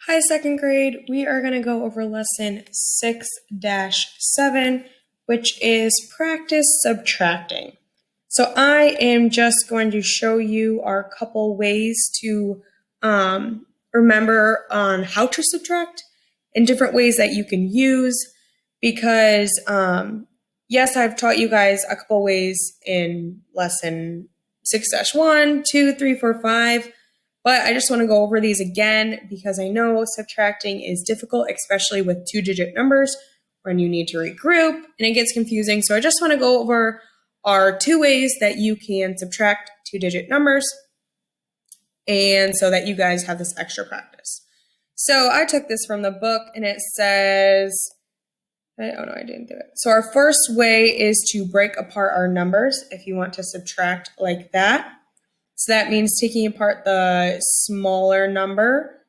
Hi, second grade. We are going to go over lesson 6-7, which is practice subtracting. So I am just going to show you our couple ways to remember on how to subtract and different ways that you can use because, yes, I've taught you guys a couple ways in lesson 6-1, 2, 3, 4, 5. But I just want to go over these again because I know subtracting is difficult, especially with two-digit numbers when you need to regroup and it gets confusing. So I just want to go over our two ways that you can subtract two-digit numbers and so that you guys have this extra practice. So I took this from the book and it says, oh no, I didn't do it. So our first way is to break apart our numbers if you want to subtract like that. So that means taking apart the smaller number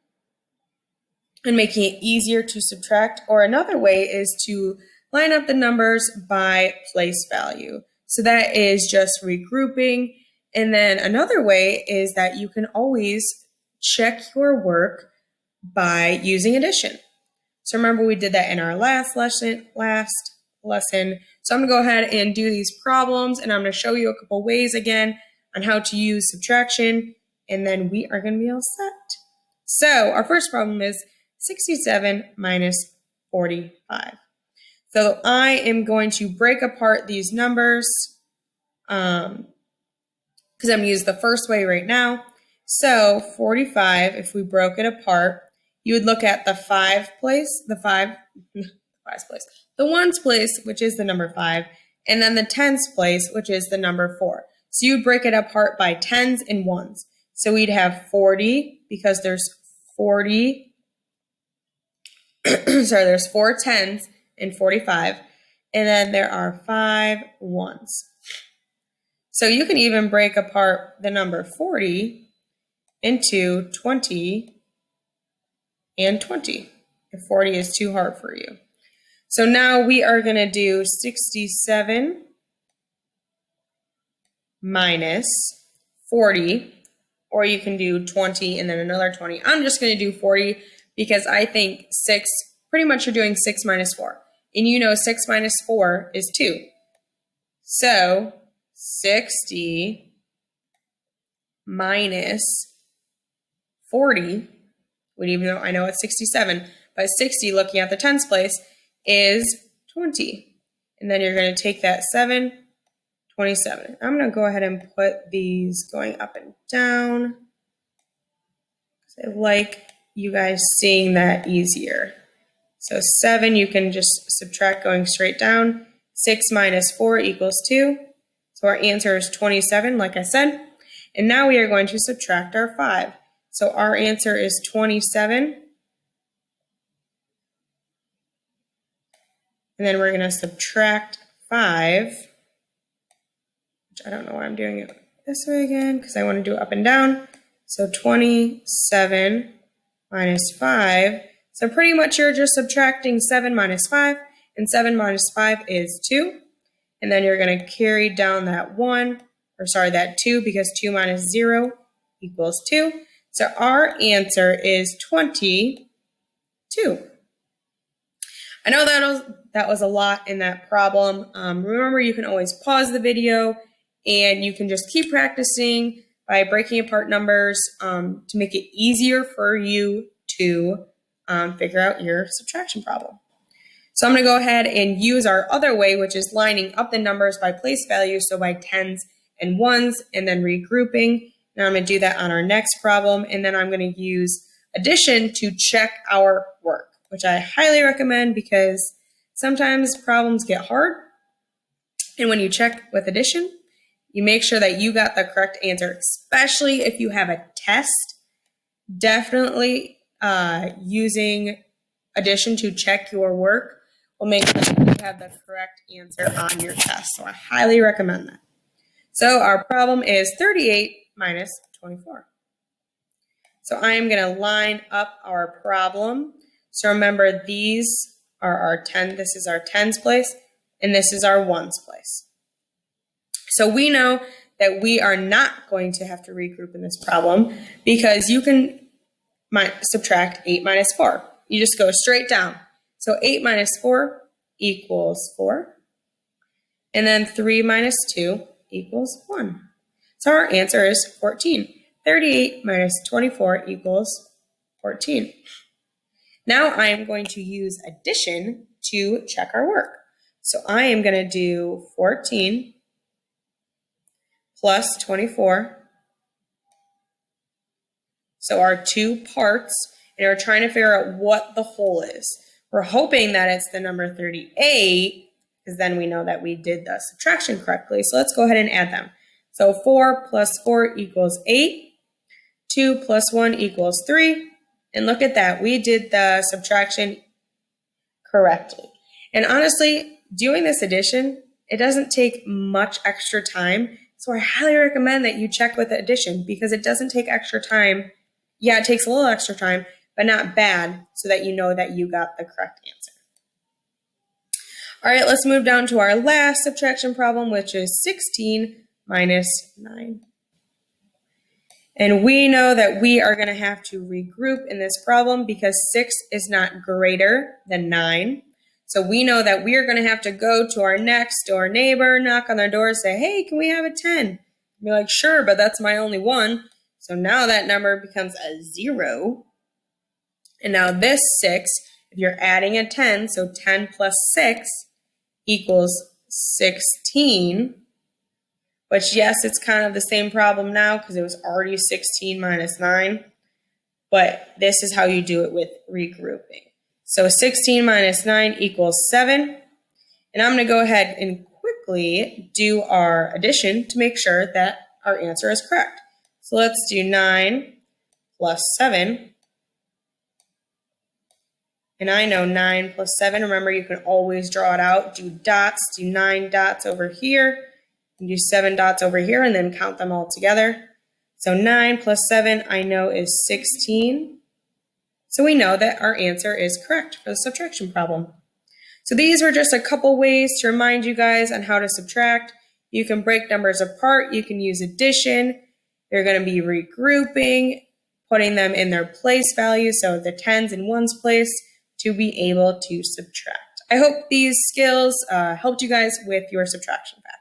and making it easier to subtract. Or another way is to line up the numbers by place value. So that is just regrouping. And then another way is that you can always check your work by using addition. So remember we did that in our last lesson. So I'm going to go ahead and do these problems and I'm going to show you a couple ways again on how to use subtraction, and then we are going to be all set. So our first problem is 67 minus 45. So I am going to break apart these numbers because I'm going to use the first way right now. So 45, if we broke it apart, you would look at the ones place, which is the number 5, and then the tens place, which is the number 4. So you would break it apart by tens and ones. So we'd have 40 because there's 40. There's 4 tens and 45. And then there are 5 ones. So you can even break apart the number 40 into 20 and 20 if 40 is too hard for you. So now we are going to do 67 minus 40, or you can do 20 and then another 20. I'm just going to do 40 because I think pretty much you're doing 6 minus 4. And you know 6 minus 4 is 2. So 60 minus 40, even though I know it's 67, but 60, looking at the tens place, is 20. And then you're going to take that 7, 27. I'm going to go ahead and put these going up and down. I like you guys seeing that easier. So 7, you can just subtract going straight down. 6 minus 4 equals 2. So our answer is 27, like I said. And now we are going to subtract our 5. So our answer is 27. And then we're going to subtract 5. I don't know why I'm doing it this way again because I want to do it up and down. So 27 minus 5. So pretty much you're just subtracting 7 minus 5, and 7 minus 5 is 2. And then you're going to carry down that 2, because 2 minus 0 equals 2. So our answer is 22. I know that was a lot in that problem. Remember, you can always pause the video and you can just keep practicing by breaking apart numbers to make it easier for you to figure out your subtraction problem. So I'm going to go ahead and use our other way, which is lining up the numbers by place value, so by tens and ones, and then regrouping. Now I'm going to do that on our next problem, and then I'm going to use addition to check our work, which I highly recommend because sometimes problems get hard. And when you check with addition, you make sure that you got the correct answer, especially if you have a test. Definitely using addition to check your work will make sure that you have the correct answer on your test. So I highly recommend that. So our problem is 38 minus 24. So I am going to line up our problem. So remember, these are our 10. This is our tens place, and this is our ones place. So we know that we are not going to have to regroup in this problem because you can subtract 8 minus 4. You just go straight down. So 8 minus 4 equals 4. And then 3 minus 2 equals 1. So our answer is 14. 38 minus 24 equals 14. Now I am going to use addition to check our work. So I am going to do 14 plus 24. So our two parts, and we're trying to figure out what the whole is. We're hoping that it's the number 38, because then we know that we did the subtraction correctly. So let's go ahead and add them. So 4 plus 4 equals 8. 2 plus 1 equals 3. And look at that. We did the subtraction correctly. And honestly, doing this addition, it doesn't take much extra time. So I highly recommend that you check with the addition because it doesn't take extra time. Yeah, it takes a little extra time, but not bad, so that you know that you got the correct answer. All right, let's move down to our last subtraction problem, which is 16 minus 9. And we know that we are going to have to regroup in this problem because 6 is not greater than 9. So we know that we are going to have to go to our next door neighbor, knock on their door, and say, hey, can we have a 10? Be like, sure, but that's my only one. So now that number becomes a 0. And now this 6, if you're adding a 10, so 10 plus 6 equals 16. Which, yes, it's kind of the same problem now because it was already 16 minus 9. But this is how you do it with regrouping. So 16 minus 9 equals 7. And I'm going to go ahead and quickly do our addition to make sure that our answer is correct. So let's do 9 plus 7. And I know 9 plus 7. Remember, you can always draw it out. Do dots. Do 9 dots over here. And do 7 dots over here and then count them all together. So 9 plus 7 I know is 16. So we know that our answer is correct for the subtraction problem. So these were just a couple ways to remind you guys on how to subtract. You can break numbers apart. You can use addition. You're going to be regrouping, putting them in their place value, so the 10s in 1's place, to be able to subtract. I hope these skills helped you guys with your subtraction path.